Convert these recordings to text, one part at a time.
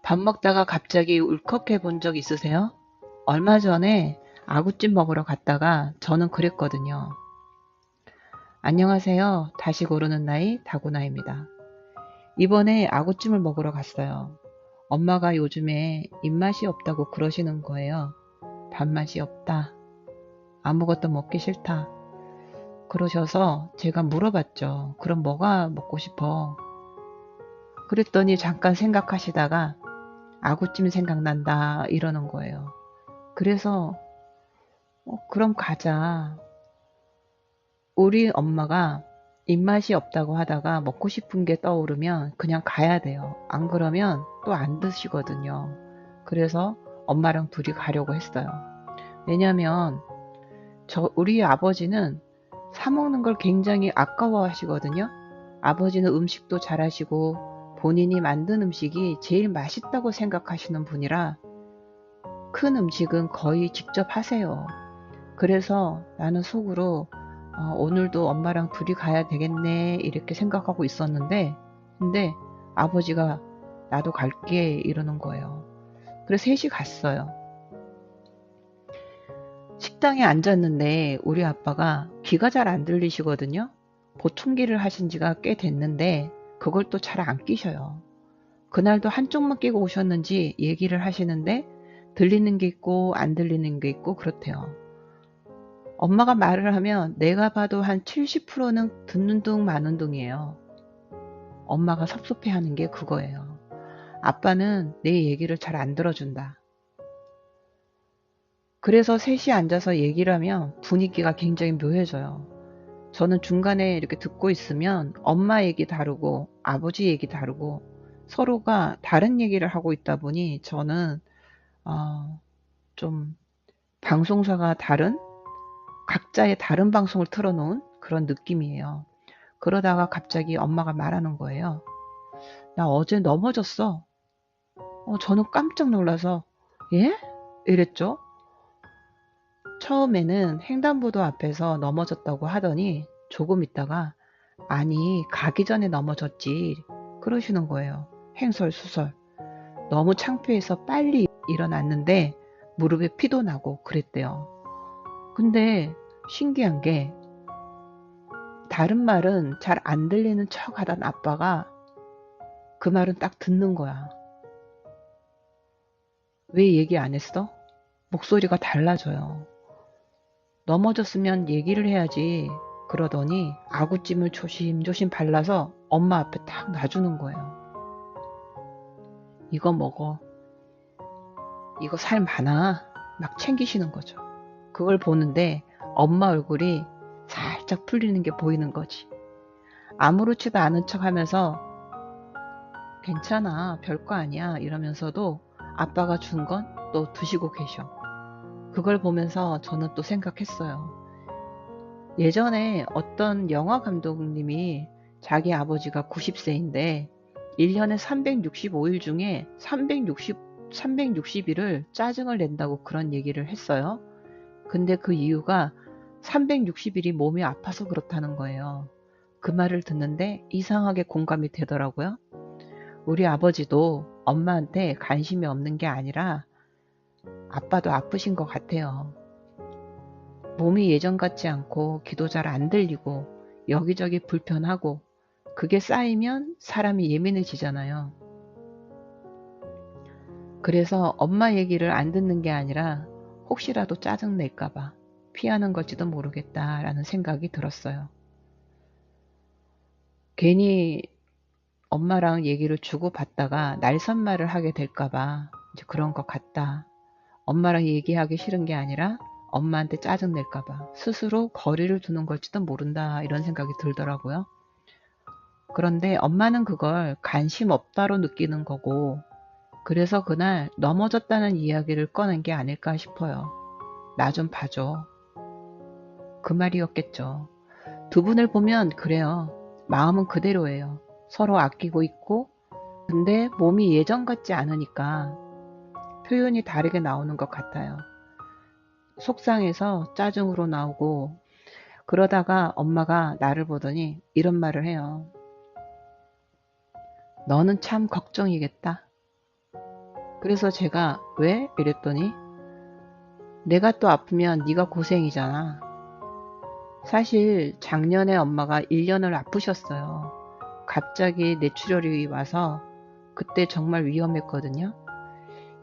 밥 먹다가 갑자기 울컥해 본 적 있으세요? 얼마 전에 아구찜 먹으러 갔다가 저는 그랬거든요. 안녕하세요. 다시 고르는 나이 다구나입니다. 이번에 아구찜을 먹으러 갔어요. 엄마가 요즘에 입맛이 없다고 그러시는 거예요. 밥맛이 없다. 아무것도 먹기 싫다. 그러셔서 제가 물어봤죠. 그럼 뭐가 먹고 싶어? 그랬더니 잠깐 생각하시다가 아구찜 생각난다 이러는 거예요. 그래서 그럼 가자. 우리 엄마가 입맛이 없다고 하다가 먹고 싶은 게 떠오르면 그냥 가야 돼요. 안 그러면 또 안 드시거든요. 그래서 엄마랑 둘이 가려고 했어요. 왜냐면 우리 아버지는 사 먹는 걸 굉장히 아까워 하시거든요. 아버지는 음식도 잘하시고 본인이 만든 음식이 제일 맛있다고 생각하시는 분이라 큰 음식은 거의 직접 하세요. 그래서 나는 속으로 오늘도 엄마랑 둘이 가야 되겠네 이렇게 생각하고 있었는데 근데 아버지가 나도 갈게 이러는 거예요. 그래서 셋이 갔어요. 식당에 앉았는데 우리 아빠가 귀가 잘 안 들리시거든요. 보청기를 하신 지가 꽤 됐는데 그걸 또 잘 안 끼셔요. 그날도 한쪽만 끼고 오셨는지 얘기를 하시는데 들리는 게 있고 안 들리는 게 있고 그렇대요. 엄마가 말을 하면 내가 봐도 한 70%는 듣는 둥 마는 둥이에요. 엄마가 섭섭해하는 게 그거예요. 아빠는 내 얘기를 잘 안 들어준다. 그래서 셋이 앉아서 얘기를 하면 분위기가 굉장히 묘해져요. 저는 중간에 이렇게 듣고 있으면 엄마 얘기 다르고 아버지 얘기 다르고 서로가 다른 얘기를 하고 있다 보니 저는 어, 좀 방송사가 다른 각자의 다른 방송을 틀어놓은 그런 느낌이에요. 그러다가 갑자기 엄마가 말하는 거예요. 나 어제 넘어졌어. 저는 깜짝 놀라서 예? 이랬죠. 처음에는 횡단보도 앞에서 넘어졌다고 하더니 조금 있다가 아니 가기 전에 넘어졌지 그러시는 거예요. 횡설수설. 너무 창피해서 빨리 일어났는데 무릎에 피도 나고 그랬대요. 근데 신기한 게 다른 말은 잘 안 들리는 척 하던 아빠가 그 말은 딱 듣는 거야. 왜 얘기 안 했어? 목소리가 달라져요. 넘어졌으면 얘기를 해야지. 그러더니 아구찜을 조심조심 발라서 엄마 앞에 탁 놔주는 거예요. 이거 먹어. 이거 살 많아. 막 챙기시는 거죠. 그걸 보는데 엄마 얼굴이 살짝 풀리는 게 보이는 거지. 아무렇지도 않은 척 하면서 괜찮아. 별거 아니야. 이러면서도 아빠가 준 건 또 드시고 계셔. 그걸 보면서 저는 또 생각했어요. 예전에 어떤 영화 감독님이 자기 아버지가 90세인데 1년에 365일 중에 360일을 짜증을 낸다고 그런 얘기를 했어요. 근데 그 이유가 360일이 몸이 아파서 그렇다는 거예요. 그 말을 듣는데 이상하게 공감이 되더라고요. 우리 아버지도 엄마한테 관심이 없는 게 아니라 아빠도 아프신 것 같아요. 몸이 예전 같지 않고 귀도 잘 안 들리고 여기저기 불편하고 그게 쌓이면 사람이 예민해지잖아요. 그래서 엄마 얘기를 안 듣는 게 아니라 혹시라도 짜증 낼까 봐 피하는 걸지도 모르겠다라는 생각이 들었어요. 괜히 엄마랑 얘기를 주고받다가 날선말을 하게 될까 봐 이제 그런 것 같다. 엄마랑 얘기하기 싫은 게 아니라 엄마한테 짜증 낼까 봐 스스로 거리를 두는 걸지도 모른다 이런 생각이 들더라고요. 그런데 엄마는 그걸 관심 없다로 느끼는 거고 그래서 그날 넘어졌다는 이야기를 꺼낸 게 아닐까 싶어요. 나 좀 봐줘. 그 말이었겠죠. 두 분을 보면 그래요. 마음은 그대로예요. 서로 아끼고 있고 근데 몸이 예전 같지 않으니까 표현이 다르게 나오는 것 같아요. 속상해서 짜증으로 나오고 그러다가 엄마가 나를 보더니 이런 말을 해요. 너는 참 걱정이겠다. 그래서 제가 왜? 이랬더니 내가 또 아프면 네가 고생이잖아. 사실 작년에 엄마가 1년을 아프셨어요. 갑자기 뇌출혈이 와서 그때 정말 위험했거든요.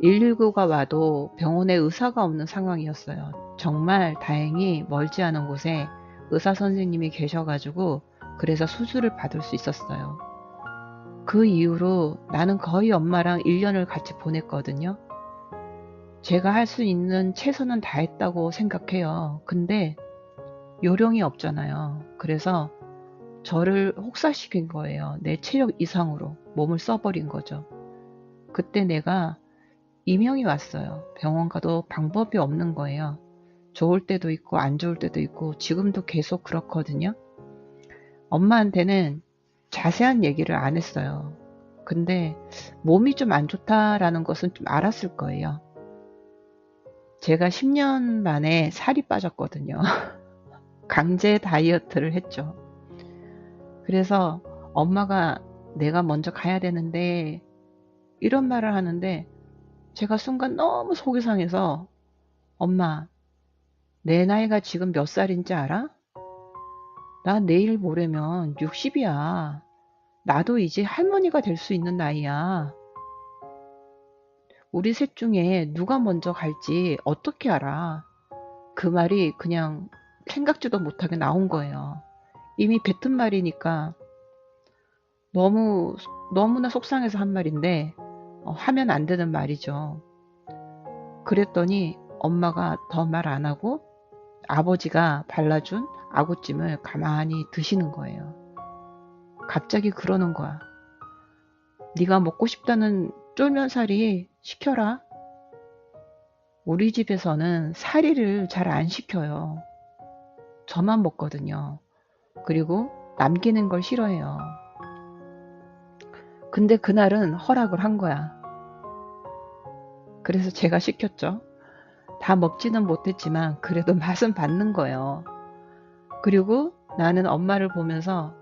119가 와도 병원에 의사가 없는 상황이었어요. 정말 다행히 멀지 않은 곳에 의사 선생님이 계셔가지고 그래서 수술을 받을 수 있었어요. 그 이후로 나는 거의 엄마랑 1년을 같이 보냈거든요. 제가 할 수 있는 최선은 다했다고 생각해요. 근데 요령이 없잖아요. 그래서 저를 혹사시킨 거예요. 내 체력 이상으로 몸을 써버린 거죠. 그때 내가 이명이 왔어요. 병원 가도 방법이 없는 거예요. 좋을 때도 있고 안 좋을 때도 있고 지금도 계속 그렇거든요. 엄마한테는 자세한 얘기를 안 했어요. 근데 몸이 좀 안 좋다라는 것은 좀 알았을 거예요. 제가 10년 만에 살이 빠졌거든요. 강제 다이어트를 했죠. 그래서 엄마가 내가 먼저 가야 되는데 이런 말을 하는데 제가 순간 너무 속이 상해서 엄마, 내 나이가 지금 몇 살인지 알아? 나 내일 모레면 60이야. 나도 이제 할머니가 될 수 있는 나이야. 우리 셋 중에 누가 먼저 갈지 어떻게 알아? 그 말이 그냥 생각지도 못하게 나온 거예요. 이미 뱉은 말이니까 너무나 속상해서 한 말인데 하면 안 되는 말이죠. 그랬더니 엄마가 더 말 안 하고 아버지가 발라준 아구찜을 가만히 드시는 거예요. 갑자기 그러는 거야. 네가 먹고 싶다는 쫄면사리 시켜라. 우리 집에서는 사리를 잘 안 시켜요. 저만 먹거든요. 그리고 남기는 걸 싫어해요. 근데 그날은 허락을 한 거야. 그래서 제가 시켰죠. 다 먹지는 못했지만 그래도 맛은 봤는 거예요. 그리고 나는 엄마를 보면서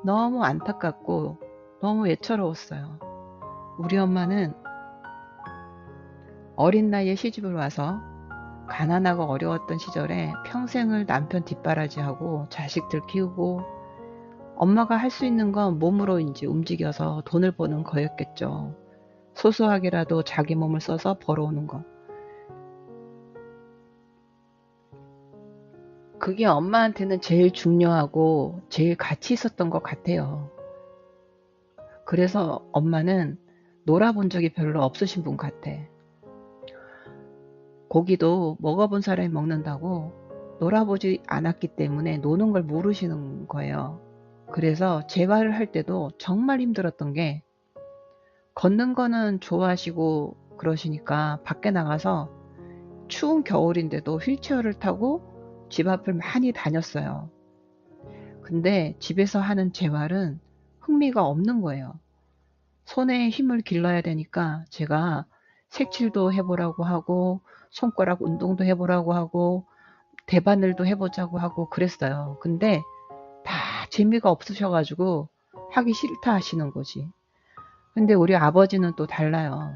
너무 안타깝고 너무 애처로웠어요. 우리 엄마는 어린 나이에 시집을 와서 가난하고 어려웠던 시절에 평생을 남편 뒷바라지하고 자식들 키우고 엄마가 할 수 있는 건 몸으로 이제 움직여서 돈을 버는 거였겠죠. 소소하게라도 자기 몸을 써서 벌어오는 거. 그게 엄마한테는 제일 중요하고 제일 가치 있었던 것 같아요. 그래서 엄마는 놀아본 적이 별로 없으신 분 같아. 고기도 먹어본 사람이 먹는다고 놀아보지 않았기 때문에 노는 걸 모르시는 거예요. 그래서 재활을 할 때도 정말 힘들었던 게 걷는 거는 좋아하시고 그러시니까 밖에 나가서 추운 겨울인데도 휠체어를 타고 집 앞을 많이 다녔어요. 근데 집에서 하는 재활은 흥미가 없는 거예요. 손에 힘을 길러야 되니까 제가 색칠도 해보라고 하고 손가락 운동도 해보라고 하고 대바늘도 해보자고 하고 그랬어요. 근데 다 재미가 없으셔가지고 하기 싫다 하시는 거지. 근데 우리 아버지는 또 달라요.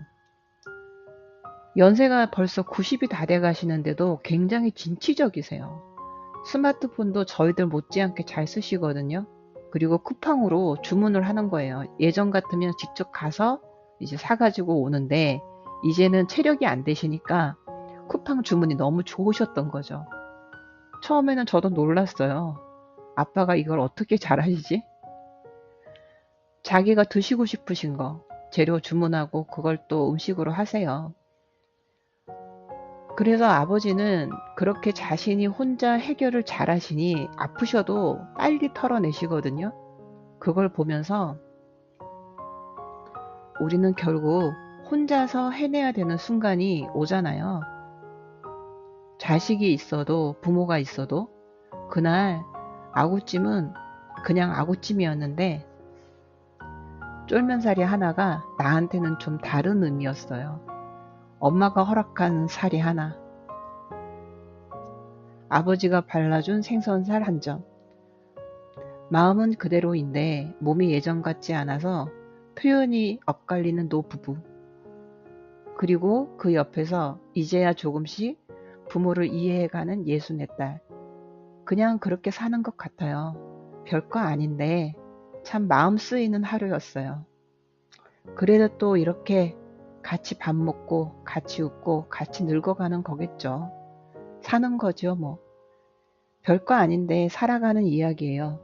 연세가 벌써 90이 다 돼 가시는데도 굉장히 진취적이세요. 스마트폰도 저희들 못지않게 잘 쓰시거든요. 그리고 쿠팡으로 주문을 하는 거예요. 예전 같으면 직접 가서 이제 사가지고 오는데 이제는 체력이 안 되시니까 쿠팡 주문이 너무 좋으셨던 거죠. 처음에는 저도 놀랐어요. 아빠가 이걸 어떻게 잘하시지? 자기가 드시고 싶으신 거 재료 주문하고 그걸 또 음식으로 하세요. 그래서 아버지는 그렇게 자신이 혼자 해결을 잘하시니 아프셔도 빨리 털어내시거든요. 그걸 보면서 우리는 결국 혼자서 해내야 되는 순간이 오잖아요. 자식이 있어도 부모가 있어도 그날 아구찜은 그냥 아구찜이었는데 쫄면사리 하나가 나한테는 좀 다른 의미였어요. 엄마가 허락한 사리 하나, 아버지가 발라준 생선살 한 점. 마음은 그대로인데 몸이 예전 같지 않아서 표현이 엇갈리는 노부부. 그리고 그 옆에서 이제야 조금씩 부모를 이해해가는 64딸. 그냥 그렇게 사는 것 같아요. 별거 아닌데 참 마음 쓰이는 하루였어요. 그래도 또 이렇게 같이 밥 먹고 같이 웃고 같이 늙어가는 거겠죠. 사는 거죠, 뭐. 별거 아닌데 살아가는 이야기예요.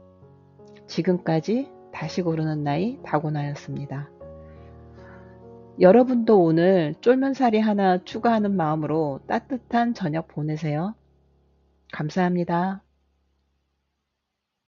지금까지 다시 고르는 나이 다고나였습니다. 여러분도 오늘 쫄면사리 하나 추가하는 마음으로 따뜻한 저녁 보내세요. 감사합니다.